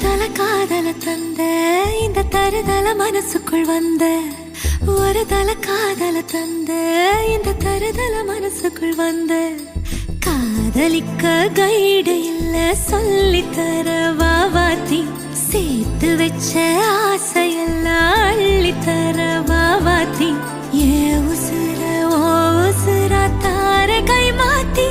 தல காதல தந்த இந்த தருதல மனசுக்குள் வந்த ஒரு தல காதல தந்த இந்த தருதல மனசுக்குள் வந்த காதலிக்க கைடு இல்ல சொல்லி தர வாவாத்தி சேர்த்து வச்ச ஆசையெல்லாம் அள்ளி தர வாவாத்தி ஏ உசுர ஓ உசுரா தார கை மாத்தி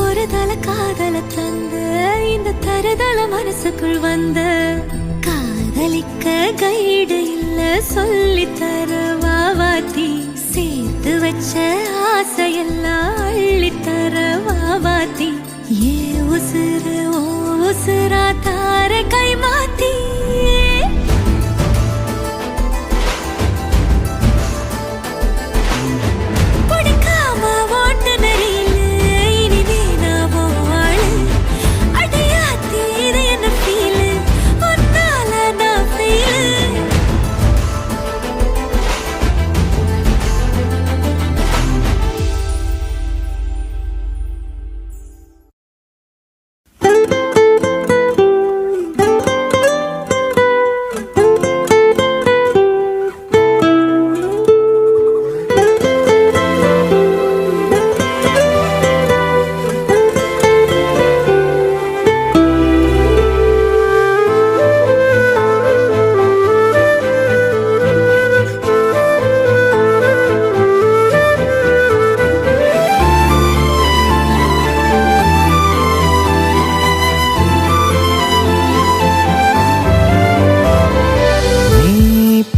ஒரு தல காதல தந்த இந்த தருதல மனசுக்குள் வந்த காதலிக்க கைடு இல்ல சொல்லி தர வாவாத்தி சேர்த்து வச்ச ஆசையெல்லாம் அள்ளி தர வாவாத்தி ஏ உசுரு ஓ உசுரா தார கை மாத்தி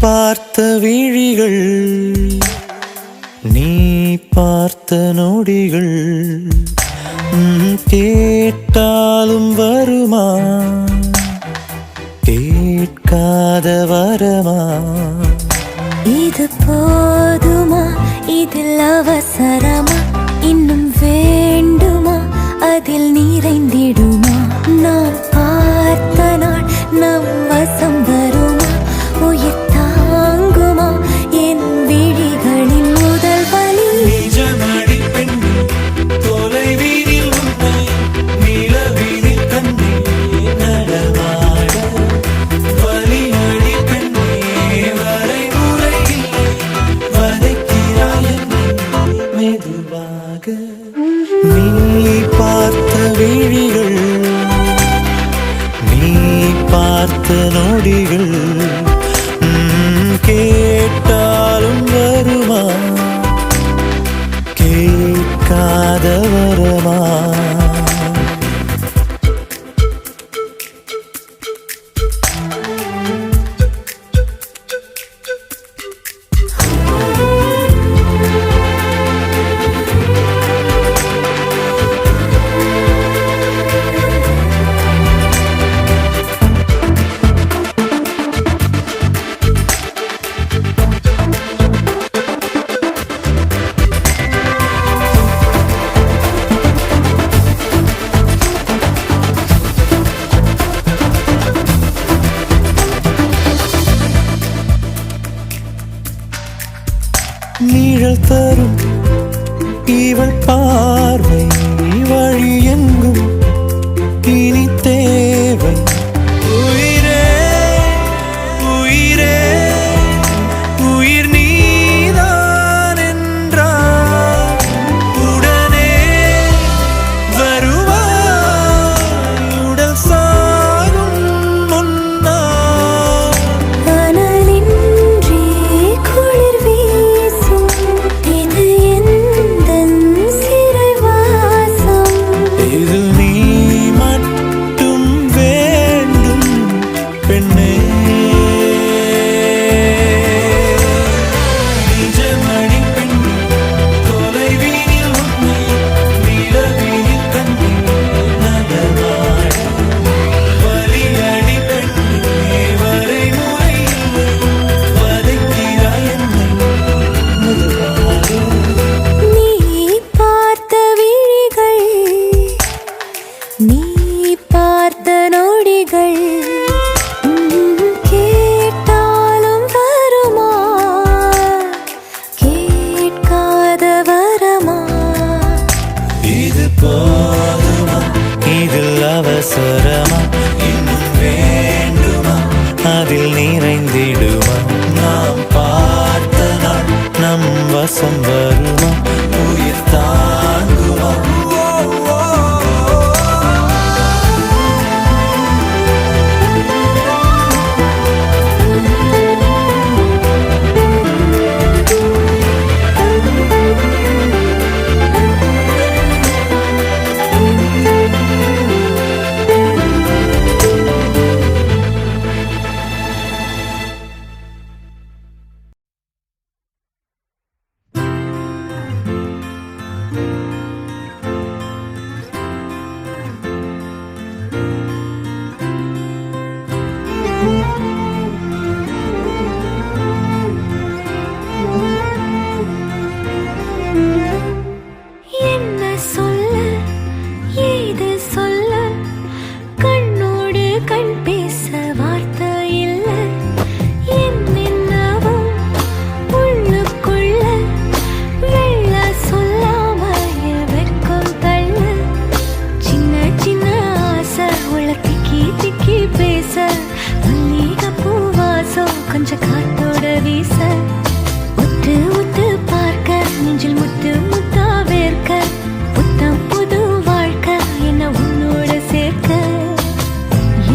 பார்த்த விழிகள் நீ பார்த்த நொடிகள் கேட்டாலும் வருமா கேட்காத வரமா இது போதுமா இதில் அவசரமா இன்னும் வேண்டுமா அதில் நிறைந்திடுமா நான் பார்த்த நாள் நம் வசம் வருமா உயிர் தாங்குமா என் விழிகளின் முதல் வலி நிஜமடி பெண்ணே தொலைவீதில் உன்னை நிலவீதில் கண்டே நடமாட வலியடி பெண்ணே வரைமுறை இல்லை வதைக்கிறாய் என்னை மெதுவாக நீ பார்த்த விழிகள் நீ பார்த்த நொடிகள் நீ பார்த்த நொடிகள் கேட்டாலும் வருமா, கேட்காத வரமா? இது போதுமா, இதில் அவசரமா, இன்னும் வேண்டுமா, அதில் நிறைந்திடுமா? நாம் பார்த்த நாள் நம் வசம் வருமா, உயிர் தாங்குமா? என்ன சொல்ல, ஏது சொல்ல, கண்ணோடு கண் பேச வார்த்தை இல்ல. என்னென்னவோ உள்ளுக்குள்ள வெள்ள சொல்லாம வெட்கம் தள்ள. சின்ன சின்ன ஆசை உள்ள திக்கி திக்கி பேச, மல்லிகை பூவாசம் கொஞ்சம் காத்தோட வீச. உத்து உத்து பார்க்க நெஞ்சில் முத்து முத்தா வேர்க்க, புத்தம் புது வாழ்க்கை என்ன உன்னோட சேர்க்க.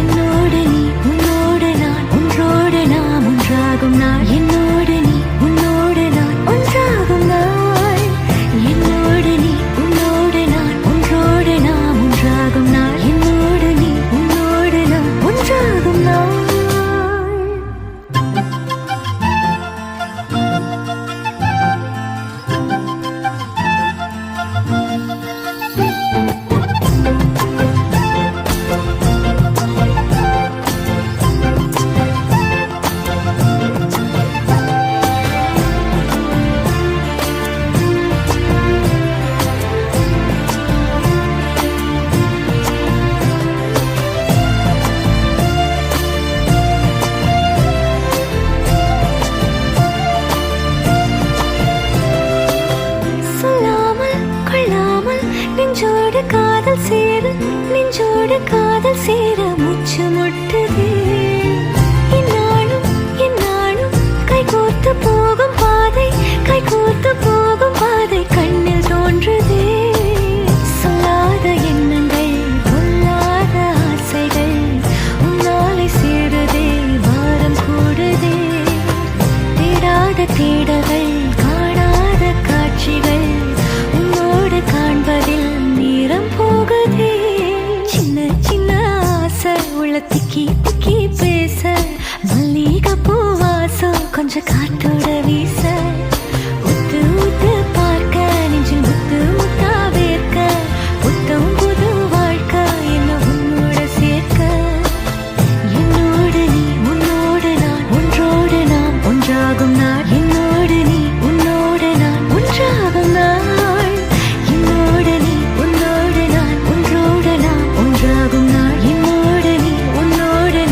என்னோடு நீ உன்னோடு நான் ஒன்றோடு நாம் ஒன்றாகும் நாள். என்னோடு நீ உன்னோடு நான் ஒன்றாகும் நாள். என்னோடு நீ உன்னோடு நான் ஒன்றோடு நாம் ஒன்றாகும் நாள். என்னோடு நீ உன்னோடு நான் ஒன்றாகும் நாள். சொல்லாமல் கொள்ளாமல் நெஞ்சோடு காதல் சேர, நெஞ்சோடு காதல் சேர மூச்சு முட்டுதே. இந்நாளும் இந்நாளும் கைகோர்த்து போகும் பாதை, கைகோர்த்து போகும் பாதை கண்ணில் தோன்றுதே. சொல்லாத எண்ணங்கள் பொல்லாத ஆசைகள் உன்னாலை சேருதே, வாரம் கூடுதே. தேடாத தேடல்கள் காணாத காட்சிகள் உன்னோடு காண்பதில் நேரம் போகுதே. சின்ன சின்ன ஆசை உள்ள திக்கி திக்கி பேச, மல்லிகை பூவாசம் கொஞ்சம் காத்தோட வீச. உத்து உத்து பார்க்க நெஞ்சில் முத்து முத்தா வேர்க்க, புத்தம் புது வாழ்க்கை என்ன உன்னோட சேர்க்க. என்னோடு நீ உன்னோடு நான் ஒன்றோடு நாம் ஒன்றாகும் நாள். என்னோடு நீ உன்னோடு நான் ஒன்றாகும் நாள். என்னோடு நீ உன்னோடு நான் ஒன்றோடு நாம் ஒன்றாகும் நாள். என்னோடு நீ உன்னோடு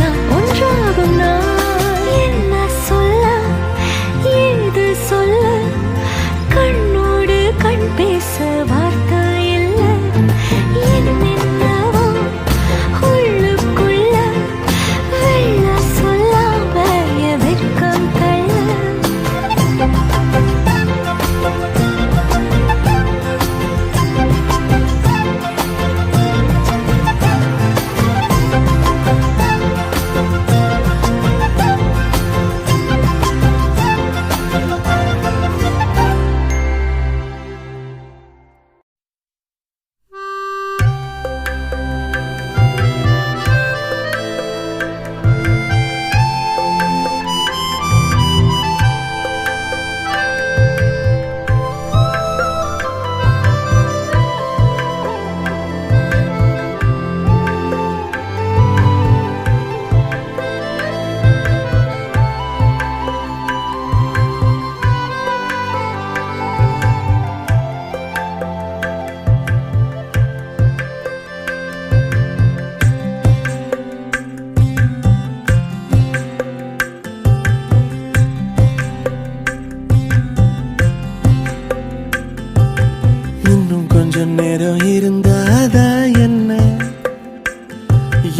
இருந்தாதா என்ன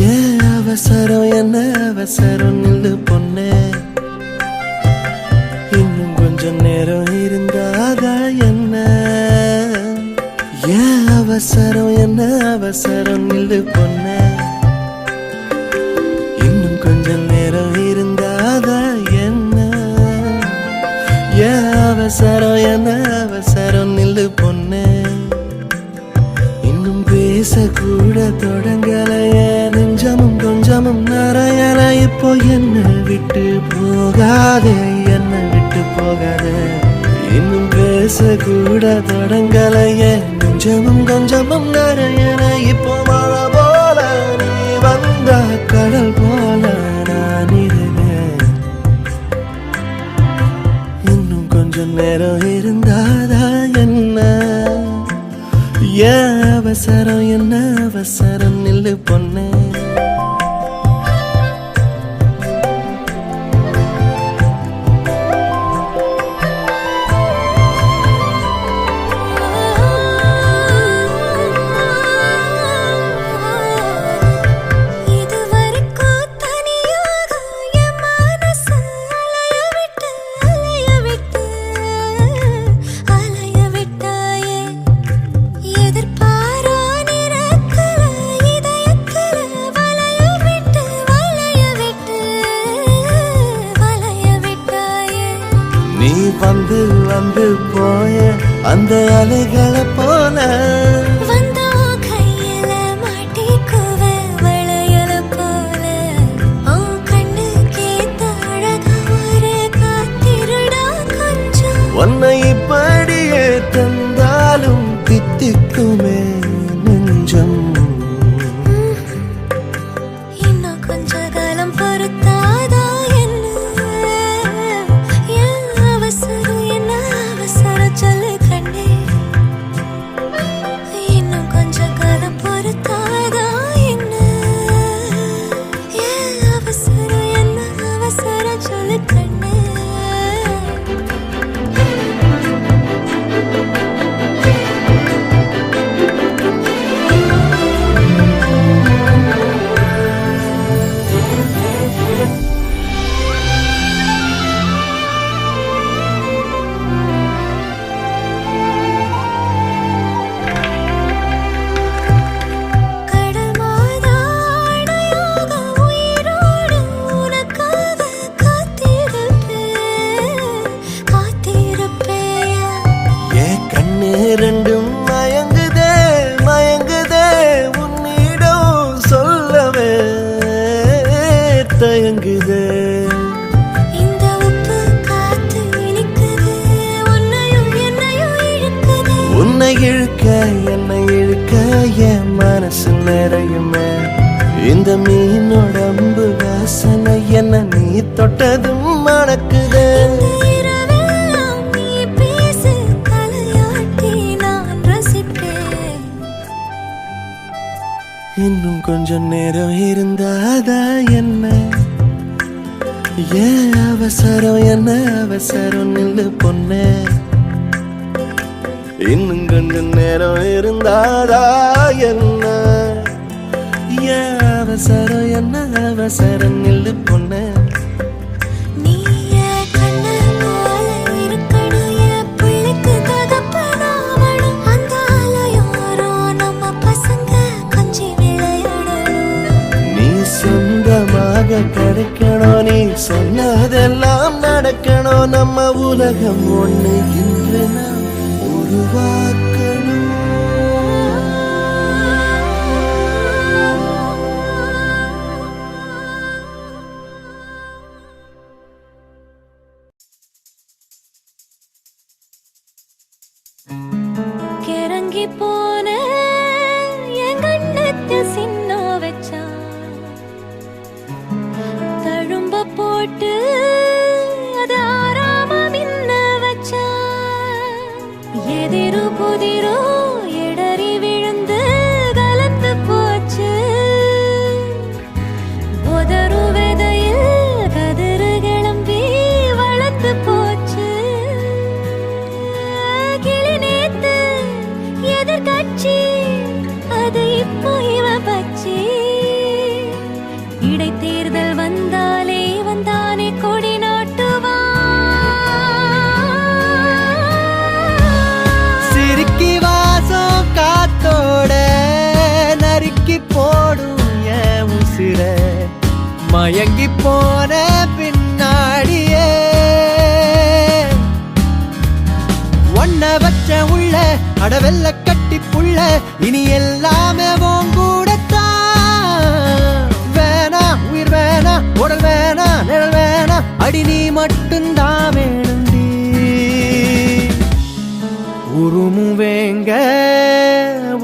ஏன் அவசரம் என்ன அவசரம் நில்லு பொண்ணே இன்னும் கொஞ்சம் நேரம் இருந்தாதா என்ன ஏன் அவசரம் என்ன அவசரம் நில்லு பொண்ணே இன்னும் கொஞ்சம் நேரம் இருந்தாதா என்ன ஏன் அவசரம் என்ன அவசரம் நில்லு பொண்ணே இன்னும் பேசக்கூட தொடங்கலைய நெஞ்சமும் கொஞ்சமும் நிறையல இப்போ என்ன விட்டு போகாதே என்ன விட்டு போகாதே இன்னும் பேசக்கூட தொடங்கலைய நெஞ்சமும் கொஞ்சமும் நிறையல இப்போ மழை போல நீ வந்த கடல் போல நான் இருவேன் இன்னும் கொஞ்சம் நேரம் இருந்தாதா என்ன ஏன் அவசரம் என்ன அவசரம் நில்லு பொண்ணே நீ வந்து வந்து போய அந்த அலைகளை போல வந்தோ கையில மாட்டிக்குவ வளையல போல உன் கண்ணு கேத்த அழகா ஒரு காத்திருடா கொஞ்சம் உன்னை இப்படியே தந்தாலும் தித்திக்குமே நெஞ்சம் இன்னும் கொஞ்ச காலம் பொறுத்தாதா என்ன ஏன் அவசரம் என்ன அவசரம் சொல்லு கண்ணே இன்னும் கொஞ்ச காலம் பொறுத்தாதா என்ன ஏன் அவசரம் என்ன அவசரம் சொல்லு கண்ணே கடல் மாதாடையாக உயிரோடு உனக்காக காத்திருப்பேயா ஏன் கண்ணு ரெண்டும் மயங்குதே மயங்குதே உன்னிடம் சொல்லவே தயங்குதே இந்த உப்பு காத்து இனிக்குது உன்னையும் என்னையும் இழுக்குது உன்னை இழுக்க என்னை இழுக்க என் மனசு நிறையுமே இந்த மீனோடம்பு வாசனை என்ன நீ தொட்டதும் மணக்குதே இந்த இரவெல்லாம் நீ பேசு தலையாட்டி நான் ரசிப்பேன் இன்னும் கொஞ்சம் நேரம் இருந்தாதா என்ன ஏன் அவசரம் என்ன அவசரம் நில்லு பொண்ணே இன்னும் கொஞ்சம் நேரம் இருந்தாதா என்ன ஏன் அவசரம் என்ன அவசரம் நில்லு பொண்ணே நீ என் கண்ணு போல இருக்கணும் என் பிள்ளைக்கு தகப்பனாவணும் அந்த அலையோரம் நம்ம பசங்க கொஞ்சி விளையாடணும் நீ சொந்தமாக கிடைக்கணும் நீ சொன்னதெல்லாம் நடக்கணும் நம்ம உலகம் ஒண்ணு என்று நாம் உருவாக்கணும் கிறங்கி போன என் கண்ணத்தில் சின்ன வச்சா தழும்ப போட்டு அது ஆறாம மின்ன வச்சா எதிரு புதிரோ வந்து இப்போ இவ பச்சி இடைத்தேர்தல் வந்தாலே வந்தானே கொடி நாட்டுவா சிரிக்கி வாசம் காத்தோட நறுக்கி போடும் என் உசிர மயங்கி போன பின்னாடியே ஒன்ன வச்ச உள்ள அடவெல்ல கட்டி புள்ள இனி எல்லாமே உன் கூடத்தான் வேணா உயிர் வேணா உடல் வேணா நிழல் வேணா அடி நீ மட்டும்தான் வேணுண்டி உருமும் வேங்க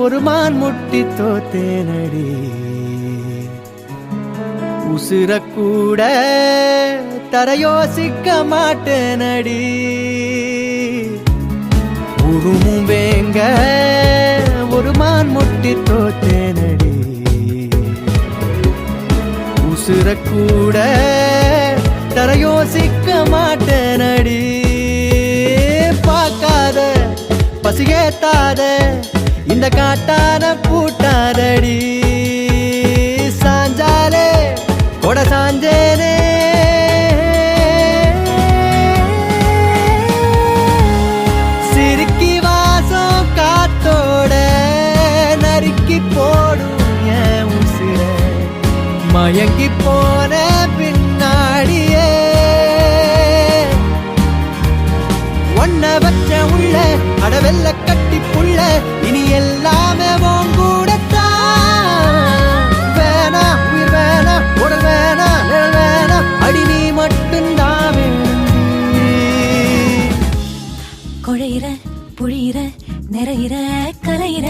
ஒரு மான் முட்டி தோத்தேனடி உசுர கூட தர யோசிக்க மாட்டேனடி உருமும் வேங்க ஒரு மான் முட்டி தோத்தேனடி உசுர கூட தர யோசிக்க மாட்டேனடி பார்க்காத பசிகேத்தாத இந்த காட்டான பூட்டாதடி சாஞ்சாலே கொட சாஞ்சேனே சிரிக்கி வாசம் காத்தோட நறுக்கி போடும் என் உசிர மயங்கி போன பின்னாடியே ஒன்ன வச்ச உள்ள அடவெல்ல கட்டி புள்ள இனி எல்லாமே உன் கூடத்தான் வேணா உயிர் வேணா உடல் வேணா நிழல் வேணா அடி நீ மட்டும்தான் வேணுண்டி குழையிற புழியிற நிறையிற கலையிற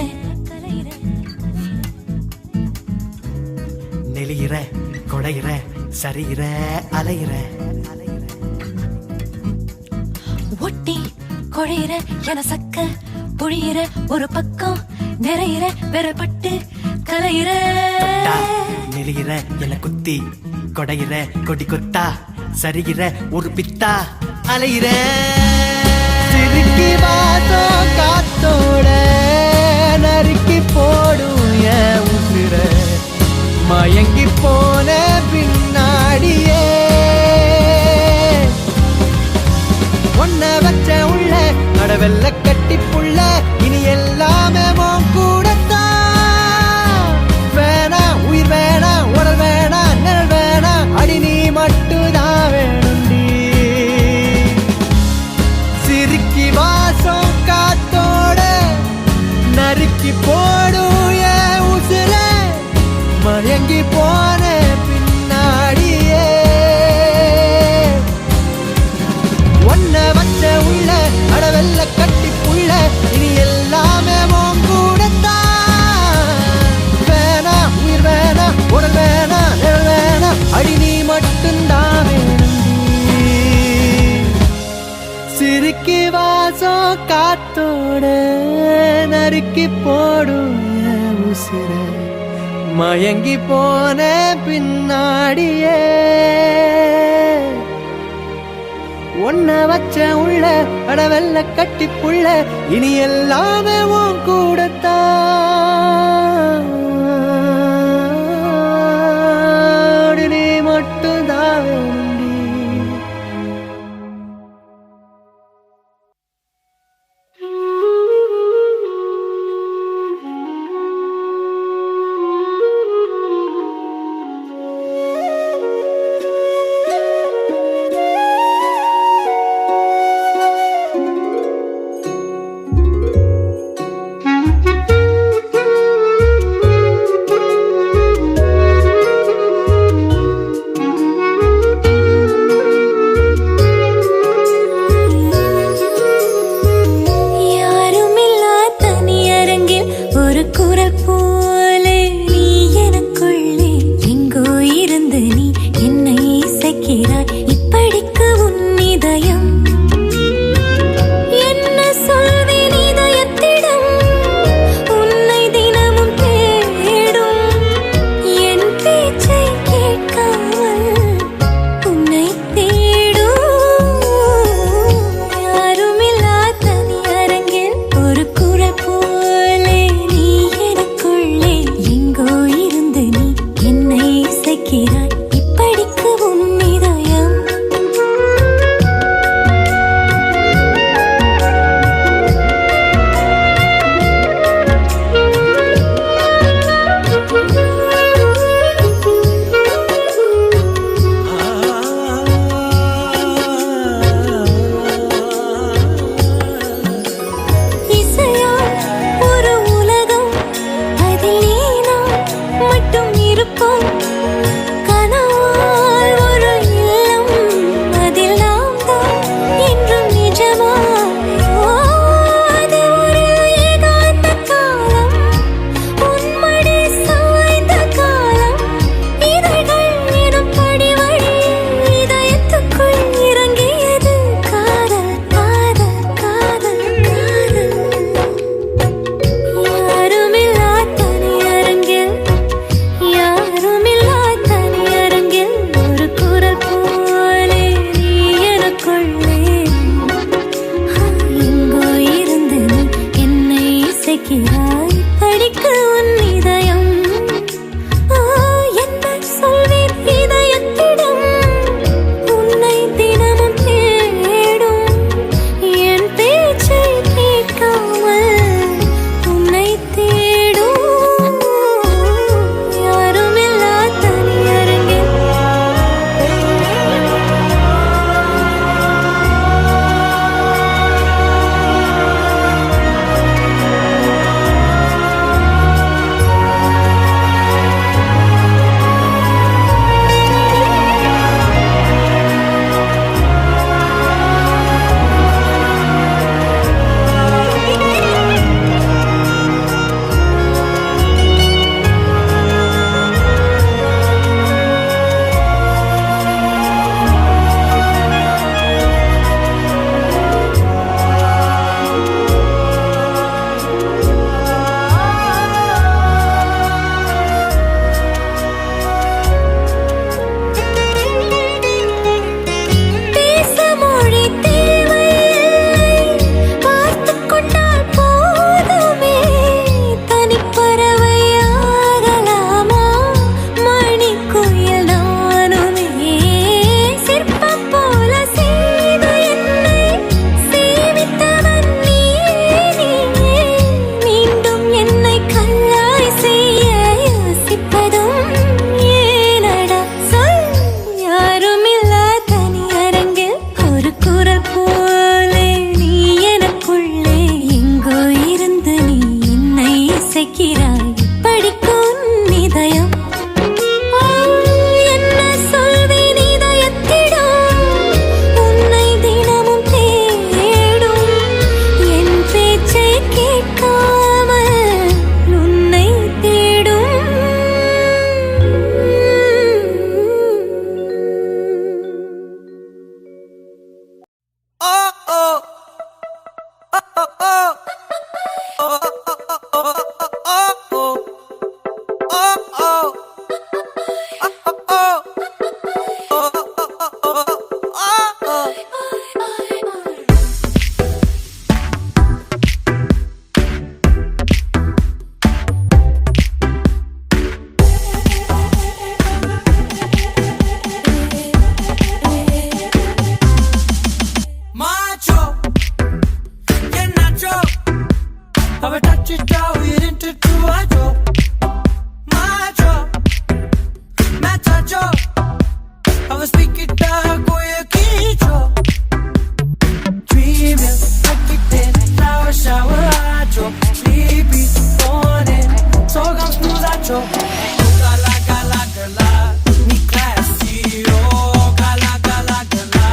நெளியிற கொடையிற சரியிற அலையிற ஒட்டி குழையிற என சக்க புழியிற ஒரு பக்கம் நிறையிற வெறப்பட்டு கலையிற நெளியிற என குத்தி கொடையிற கொடி கொத்தா சரிகிற ஒரு பித்தா அலையிற சிரிக்கி வாசம் காத்தோட நறுக்கி போடும் என் உசிர மயங்கி போன பின்னாடியே ஒன்ன வச்ச உள்ள அடவெல்ல கட்டி புள்ள இனி எல்லாமே உன் கூடத்தான் வேணா உயிர் வேணா உடல் வேணா நிழல் வேணா அடி நீ மட்டும்தான் வேணுண்டி சிரிக்கி வாசம் காத்தோட நறுக்கி போடும் என் உசிர மயங்கி போன பின்னாடியே ஒன்ன வச்ச உள்ள அடவெல்ல கட்டி புள்ள இனி எல்லாமே உன் கூடத்தான் வேணா உயிர் வேணா உடல் வேணா நிழல் வேணா அடி நீ மட்டும்தான் வேணுண்டி சிரிக்கி வாசம் காத்தோட நறுக்கி போடும் என் உசிர மயங்கி போன பின்னாடியே ஒன்ன வச்ச உள்ள அடவெல்ல கட்டி புள்ள இனி எல்லாமே உன் கூடத்தான் நீ மட்டும்தான் வேணுண்டி மட்டும் இருப்போம். கனவாய் ஒரு இல்லம், அதில் நாம் தான் என்றும் நிஜமா. அது ஒரு ஏகாந்த காலம், உன்மடி சாய்ந்த காலம். இதழ்கள் எனும் படிவழி இதயத்துக்குள் இறங்கியது காதல் காதல் காதல் காதல். யாருமில்லா தனியரங்கில், யாருமில்லா தனியரங்கில் ஒரு குரல் போலே நீ எனக்குள்ளே. எங்கோ இருந்து நீ என்னை இசைக்கிறாய், படிக்க உன் இதயம். என்ன சொல்வேன் இதயத்திடம், உன்னை தினமும் தேடும். என் பேச்சை கேட்காமல் உன்னை தேடும். யாருமில்லா தனியரங்கில். பேச மொழி தேவையில்லை, பார்த்துக் கொண்டால் போதுமே. தனிப்பறவையாகலாமா, மணிக்குயில் நானுமே. சிற்பம் போல செய்து என்னை சேவித்தவன் நீயே. மீண்டும் என்னை கல்லாய் செய்ய யோசிப்பதும் ஏனடா சொல். யாருமில்லா தனியரங்கில் ஒரு குரல் போலே நீ எனக்குள்ளே. எங்கோ இருந்து நீ என்னை இசைக்கிறாய், படிக்கும் இதயம். என்ன சொல்வேன் இதயத்திடம், உன்னை தினமும் தேடும். என் பேச்சை கேட்காமல் உன்னை தேடும். Macho, you're nacho. Have a touch it down, you're into two. Macho, macho. Have a speak it down, go your kicho. Dreaming, like it in, flower shower, acho. Sleepy, morning, so come snooze, acho. Gala, gala, gala, me classy, oh, gala, gala, gala.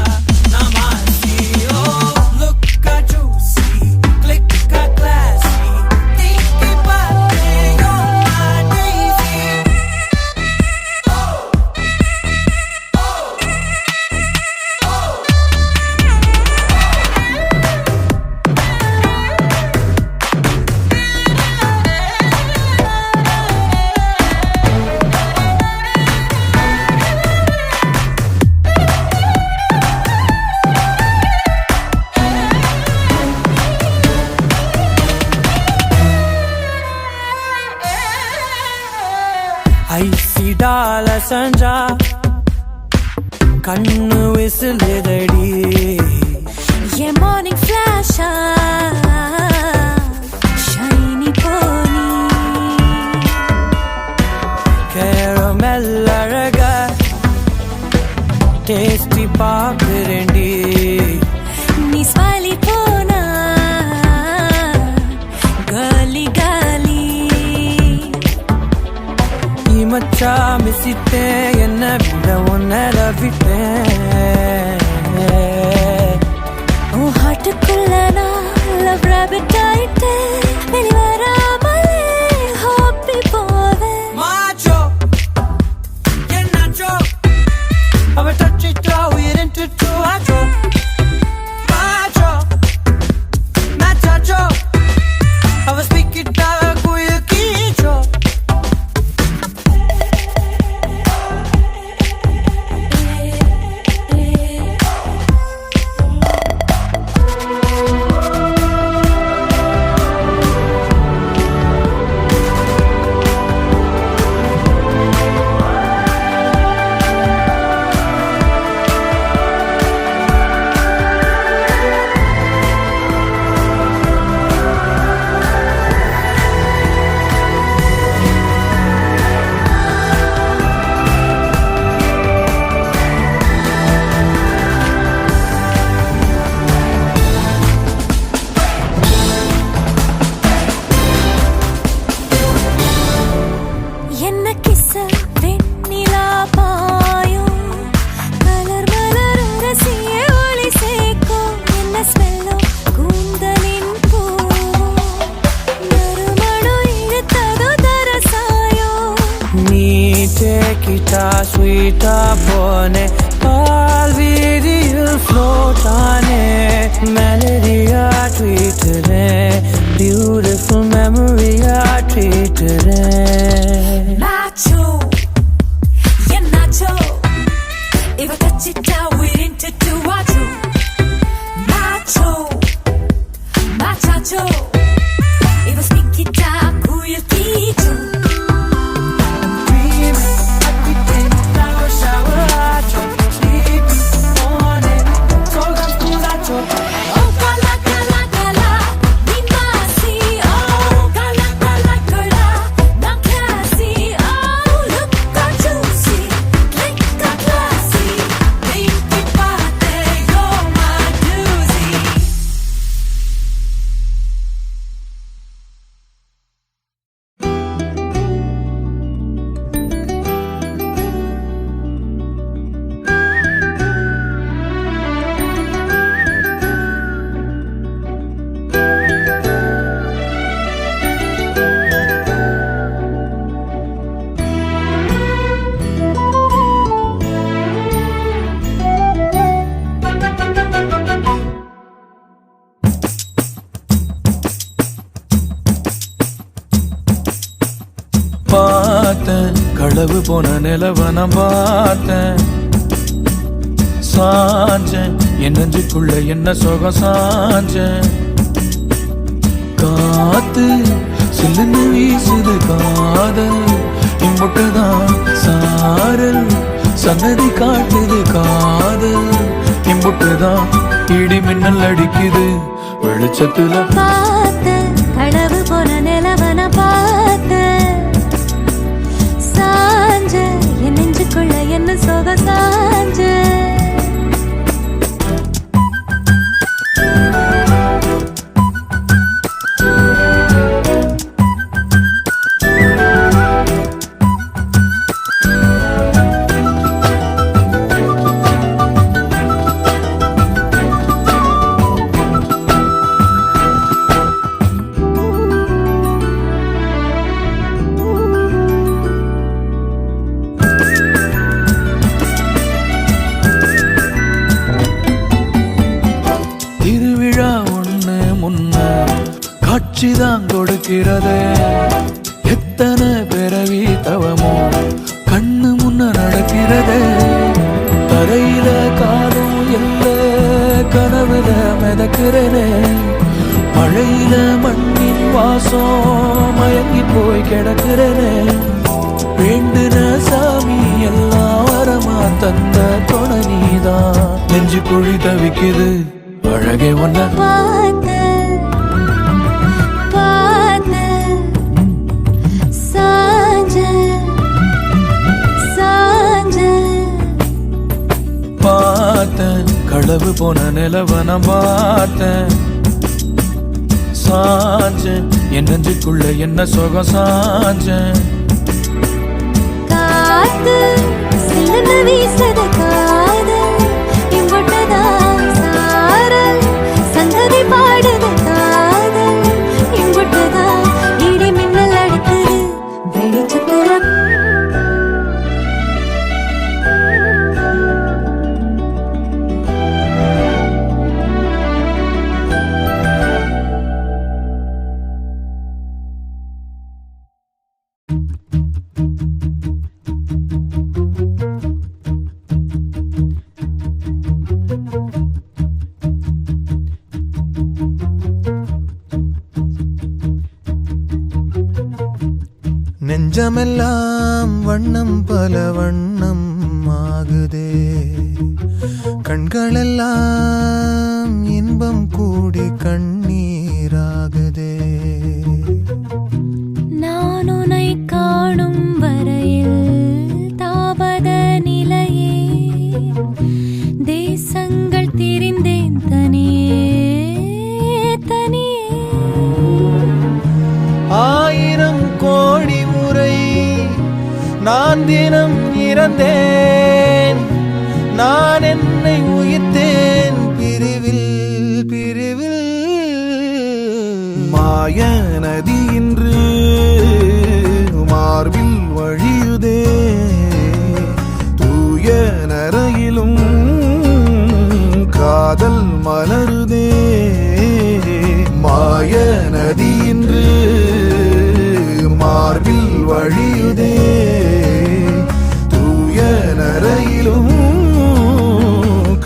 Namasi, oh, look at you, see, click at classy. Think about it, you're my daisy. ஐசிடால Sanjha கண்ணு விசிலுதடி. என் morning ஃபிளாஷா Saini Fani. Caramel அழக tasty பாக்குறேன்டி. நீ smiley போனா காலி காலி. நினைச்சா மிசிட்டேன் என்ன விட உன்னட விட்டேன் உன் ஹார்ட்டுக்குள்ள நான் லவ் ராபிட் ஆயிட்டேன் வெளிவராமலே ஹாப்பி போவேன் Macho, என்னாச்சோ அவ தச்சிட்டா உயிரின்ட்டு ஆச்சோ Macho, machacho அவ ஸ்பீக்கிட்டா குயில் கீச்சோ என்ன கிஸ்ஸ வெண்ணிலா பாயும் கலர் மலர் ரசிய ஒளி சேர்க்கும் என்ன ஸ்மெல்லோ கூந்தலின் பூவும் நறுமணம் இழுத்ததோ தரசாயோ நீ டேக்கிட்டா ஸ்வீட்டா போனே பால் வீதியில் ஃப்ளோட்டானே மெலடியா ட்வீட்டுறேன் பியூட்டிஃபுல் மெமரியா ட்வீட்டுறேன் Macho, என்னாச்சோ இவ தச்சிட்டா உயிரின்ட்டு ஆச்சோ Macho, machacho இவ ஸ்பீக்கிட்டா குயில் கீச்சோ Oh, gala, gala, gala, mi masi, oh, gala, gala, gala, non classy, oh, look how juicy, click how classy, pinky party, you're my doozy. பார்த்தேன் களவு போன நிலவன பார்த்தேன் சாஞ்சேன் என் நெஞ்சுக்குள்ள என்ன சுகம் சாஞ்சேன் காத்து சில்லுன்னு வீசுது காதல் இம்புட்டுதான் சாரல் சன்னதி காட்டுது காதல் இம்புட்டுதான் இடி மின்னல் அடிக்குது வெளிச்சத்துல பார்த்தேன் களவு போன நிலவன பார்த்தேன் சாஞ்ச என் நெஞ்சுக்குள்ள என்ன சோக சாஞ்ச திருவிழா ஒண்ணு முன்ன காட்சிதான் கொடுக்கிறதே எத்தனை பிறவி தவமோ கண்ணு முன்ன நடக்கிறதே தரையில காலும் இல்ல கனவுல மிதக்கிறேனே மழையில மண்ணின் வாசம் மயங்கி போய் கிடக்கிறேனே வேண்டுன சாமி எல்லாம் வரமா தந்த துணை நீதான் நெஞ்சு குழி தவிக்குது அழகே ஒன்ன பார்த்தேன் பார்த்தேன் சாஞ்ச சாஞ்ச பார்த்தேன் களவு போன நிலவன பார்த்தேன் சாஞ்சேன் என் நெஞ்சுக்குள்ள என்ன சுகம் சாஞ்சேன் கா காத்து சில்லுன்னு வீசுது காதல் இம்பொட்டதா சாரல் சங்கதி பாடுது காதல் இம்பொட்டதா இடி மின்னல் அடிக்குது வெளிச்சத்துல நெஞ்சமெல்லாம் வண்ணம் பல வண்ணம் ஆகுதே கண்களெல்லாம் இன்பம் கூடி கண்ணீராகுதே நான் உன்னை காணும் வரையில் தாபத நிலையே தேசங்கள் திரிந்தேன் தனியே தனியே ஆயிரம் கோடி முறை நான் தினம் இறந்தேன் நான் என்னை உயிர்த்தேன் பிரிவில் பிரிவில் மாய நதி இன்று மார்பில் வழியுதே தூய நரையிலும் காதல் மலருதே மாய நதி இன்று மார்பில் வழியுதே தூய நரையிலும்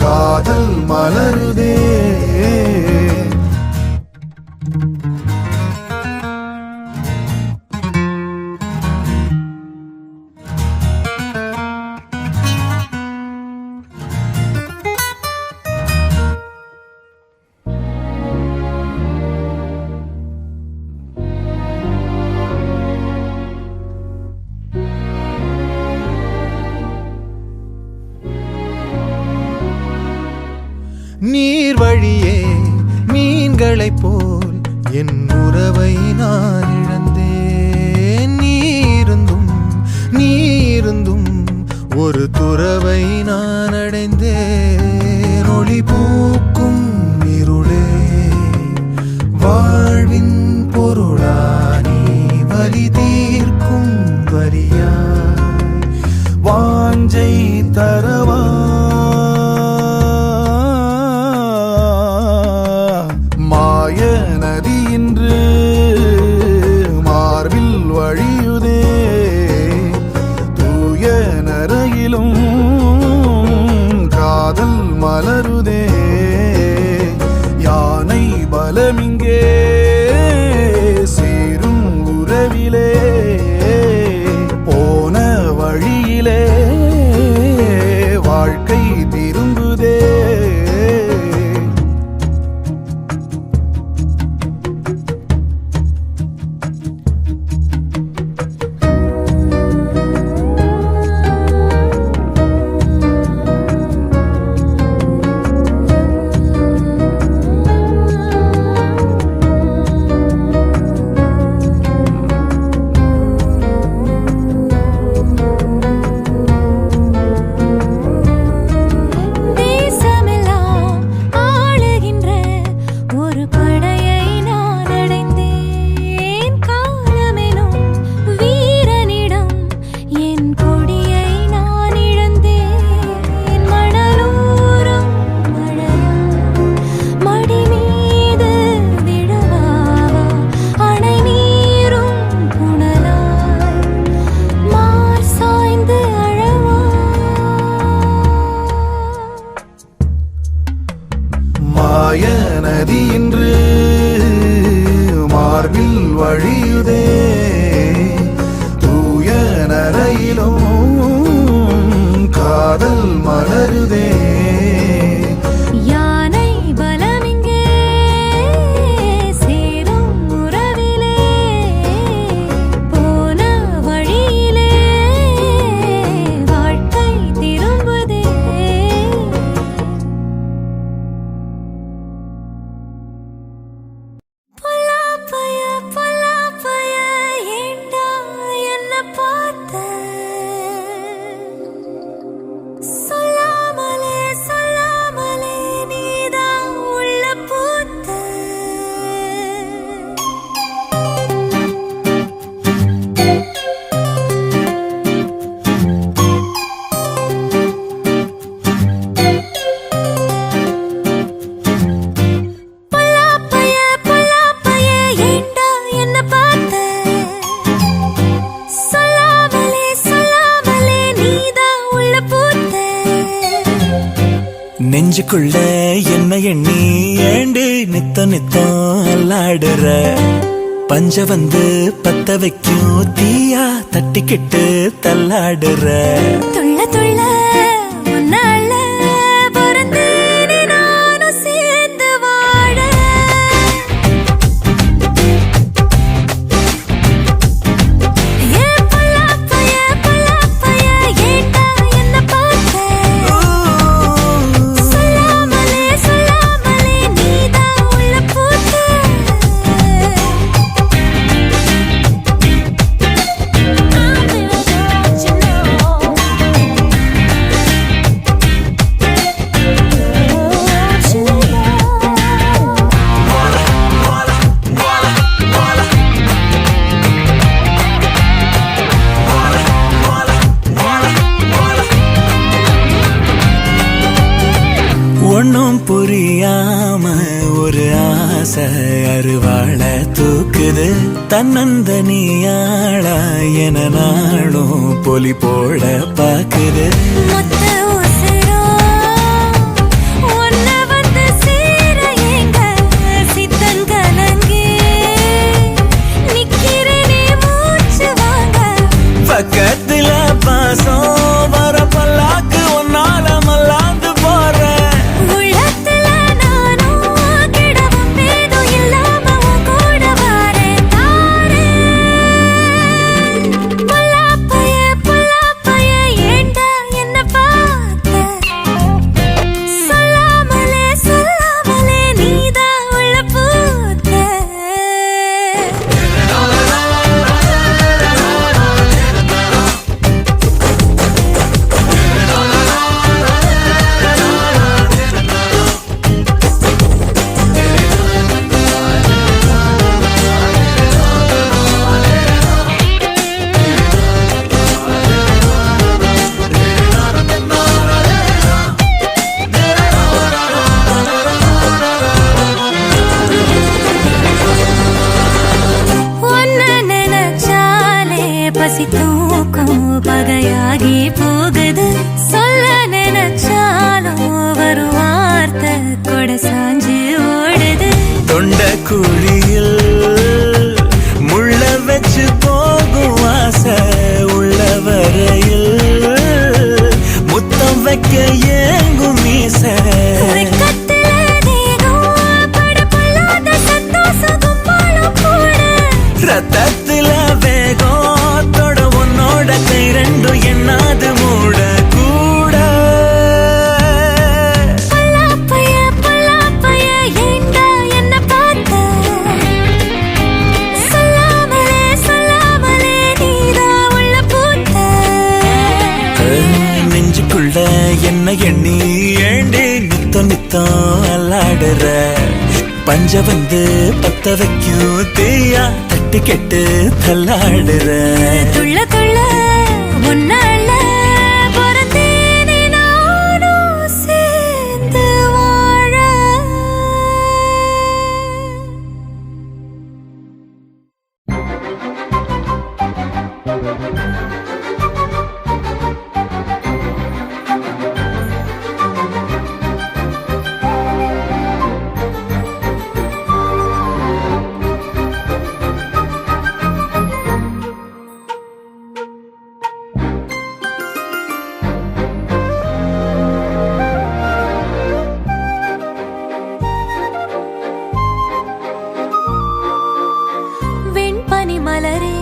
காதல் மலருதே நீர் வழியே மீன்களைப் போல் என் உறவை நான் இழந்தேன் நீருந்தும் ஒரு துறவை நான் அடைந்தேன் ஒளி பூக்கும் இருளே வாழ்வின் பொருளானி வலி தீர்க்கும் வரியாய் வாஞ்சை தரவா மாய நதி இன்று மார்பில் வழியுதே தூய நரையிலும் காதல் மலருதே யானை பலமிங்கே சேரும் உறவிலே போன வழியிலே வாழ்க்கை திரும்புதே மாய நதி இன்று மார்பில் வழியுதே தூய நரையிலும் காதல் மலருதே யானை பலமிங்கே சேரும் உறவிலே போன வழியிலே வாழ்க்கை திரும்புதே பொல்லாப்பைய ஏண்டா என்ன பார்த்த நெஞ்சுக்குள்ள என்ன எண்ணி ஏண்டு நித்த நித்தம் அல்லாடுற பஞ்ச வந்து பத்த வைக்கும் தீயா தட்டிக்கிட்டு தள்ளாடுற துள்ள துள்ள உன்னால பிறந்தேனே நானும் சேர்ந்து வாழ ஏ பல்லாப்பைய ஏண்டா என்ன பார்த்த சொல்லாமலே நீதான் உள்ள பூத்த ஒன்னும் புரியாம ஒரு ஆசை அருவாள தூக்குது தன்னந்தனியாளா என நாளும் பொலி போல பாக்குது மொத்த உசுரோ உன்னை வந்து சேர எங்க சித்தங்கலங்கி நிக்கிறேனே மூச்சு வாங்க பக்கத்துல பாசம் வர பல்லாக்கு ஒன்னால மல்லாந்து போறேன் உள்ளத்துல நானும் கிடவும் பேதும் இல்லாம உன் கூட வாரேன் தாரேன் பொல்லாப்பைய ஏண்டா என்ன பார்த்த சொல்லாமலே நீதான் உள்ள பூத்த உன்னை நினைச்சாலே பசி தூக்கம் பகையாகி போகுது சொல்ல நினைச்சாலும் ஒரு வார்த்தை கொடை சாஞ்சு ஓடுது தொண்ட குழியில் முள்ள வச்சு போகும் ஆசை உள்ள வரையில் முத்தம் வைக்க ஏங்கும் மீசை வெட்கத்துல தேகம் படபடாத சந்தோஷம் கும்பலும் கூட ரத்தத்துல வேகம் தொட உன்னோட கை ரெண்டும் என்னாது மூட கூட பல்லாப்பைய ஏண்டா என்ன பார்த்த சொல்லாமலே நீதான் உள்ள பூத்த நெஞ்சுக்குள்ள என்ன எண்ணி ஏண்டி நித்தம் நித்தம் அல்லாடுற பஞ்ச வந்து பத்த வைக்கும் தீயா தட்டி கெட்டு தள்ளாடுற துள்ள துள்ள உன்னால பிறந்தேனே நானும் சேர்ந்து வாழ வெண்பனி மலரே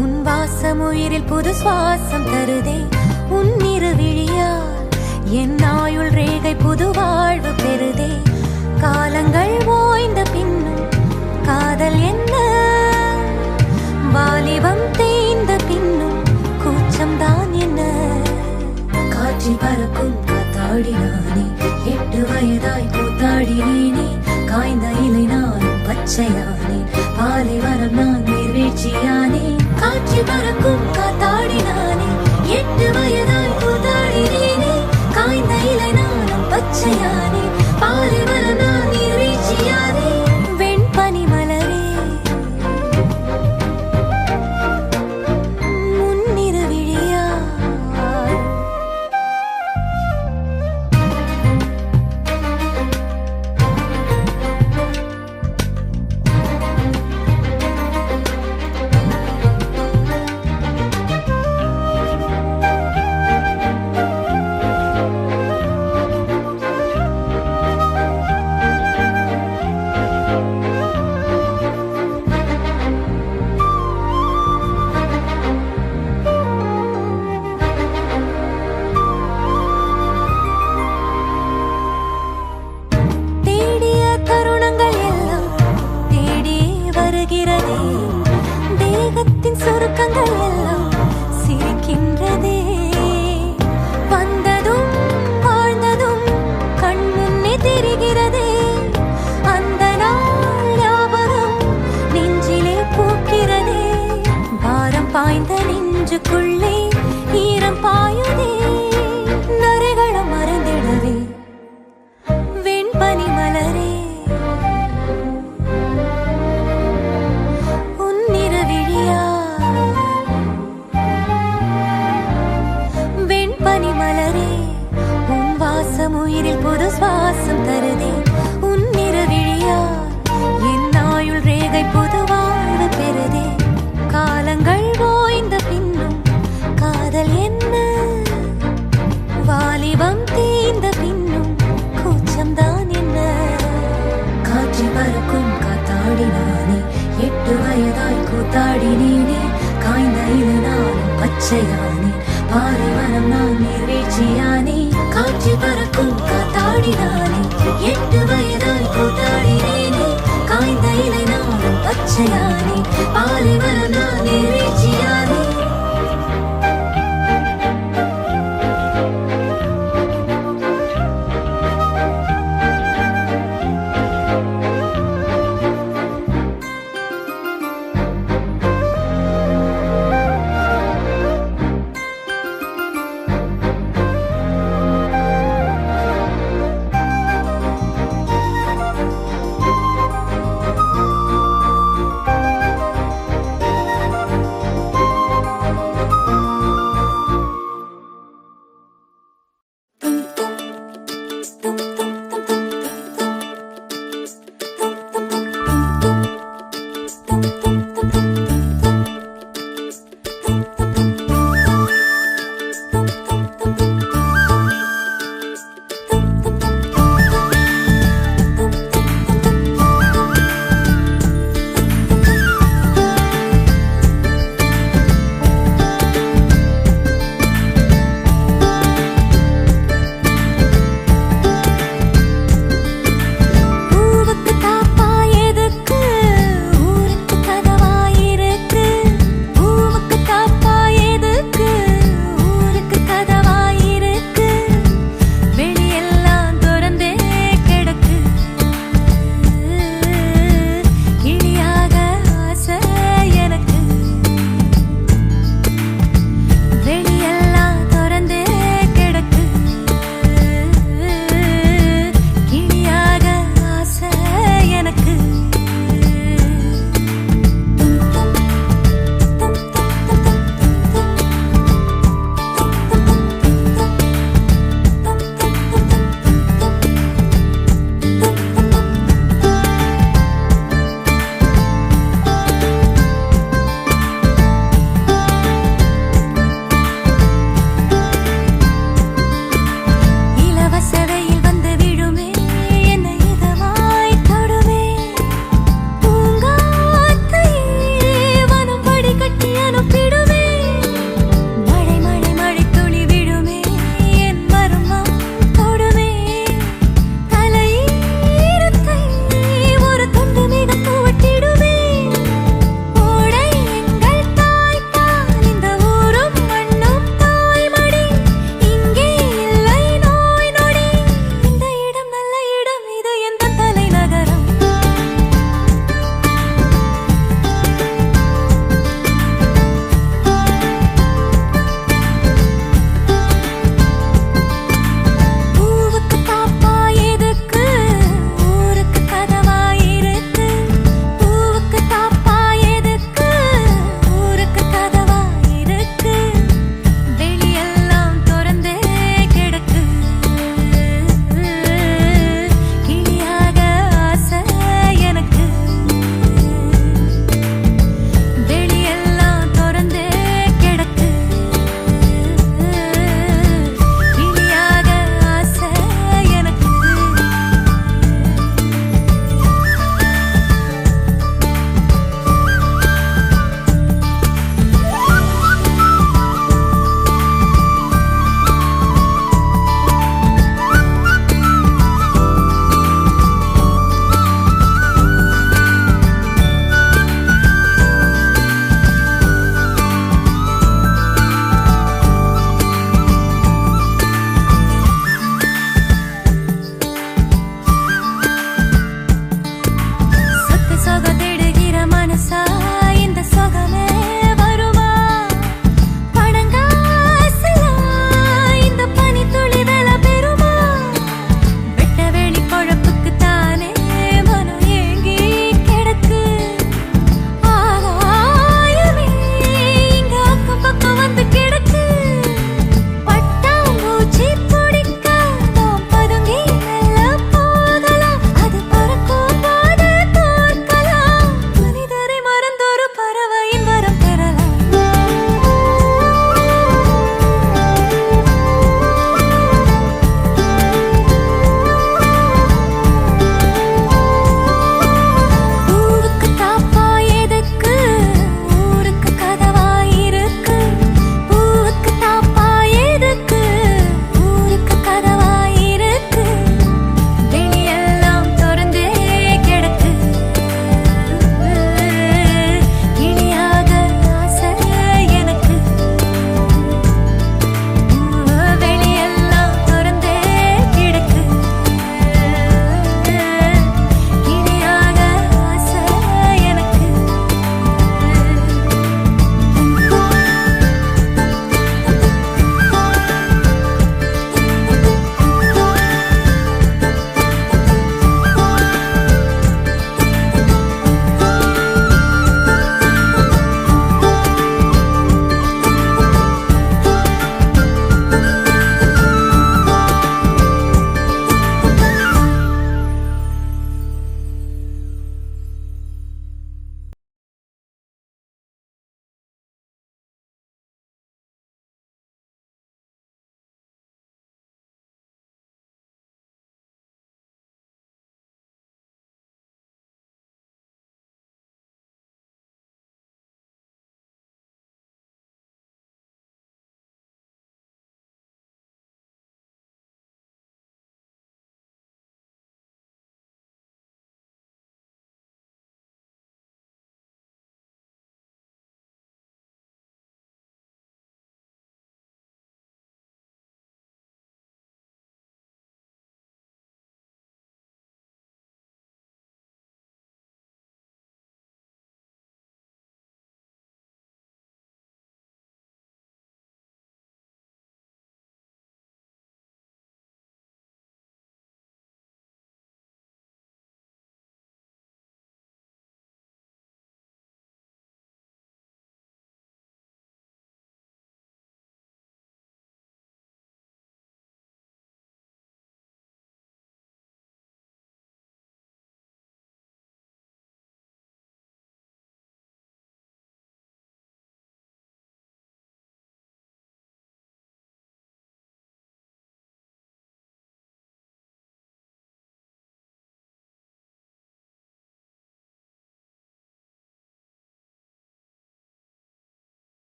உன் வாசம் உயிரில் புது சுவாசம் தருதே உன் விழியால் என் ஆயுள் ரேகை புது வாழ்வு பெறுதே காலங்கள் ஓய்ந்த பின்னும் காதல் என்ன வாலிபம் தேய்ந்த பின்னும் கூச்சம் தான் என்ன காற்றில் பறக்கும் காத்தாடினானே 8 வயதாய் கூத்தாடினேனே காய்ந்த இலை நானும் பச்சையானேன் பாலைவனம் நான் நீர்வீழ்ச்சியானேன் காற்றில் பறக்கும் காத்தாடினானே 8 வயதாய் கூத்தாடினேனே காய்ந்த இலை நானும் பச்சையானேன் பாலைவனம் நான் நீர்வீழ்ச்சியானேன் வெண்பனி மலரே முன்னிரு விழியால் நெஞ்சுக்குள்ளே ஈரம் பாயுதே நரைகளும் மறந்திடவே வெண்பனி மலரே உன்னிற விழியா வெண்பனி மலரே உன் வாசம் உயிரில் புது சுவாசம் தருதே உன்னிற விழியா என் ஆயுள் ரேகை புது வாழ்வு பெறுதே காலங்கள் ஓய்ந்த பின்னும் காதல் என்ன வாலிபம் தீர்ந்த பின்னும் கூச்சம்தான் என்ன காட்சி பறக்கும் காத்தாடினானே 8 வயதாய் கூத்தாடினேனே காய்ந்த இது நானும் பச்சையானே பாலைவனம் நான் நீர்வீழ்ச்சியானே காட்சி பறக்கும் காத்தாடினானே 8 வயதாய் கூத்தாடினேனே காய்ந்த இலை நானும் பச்சையானே பாலைவனம் நான் நீர்வீழ்ச்சி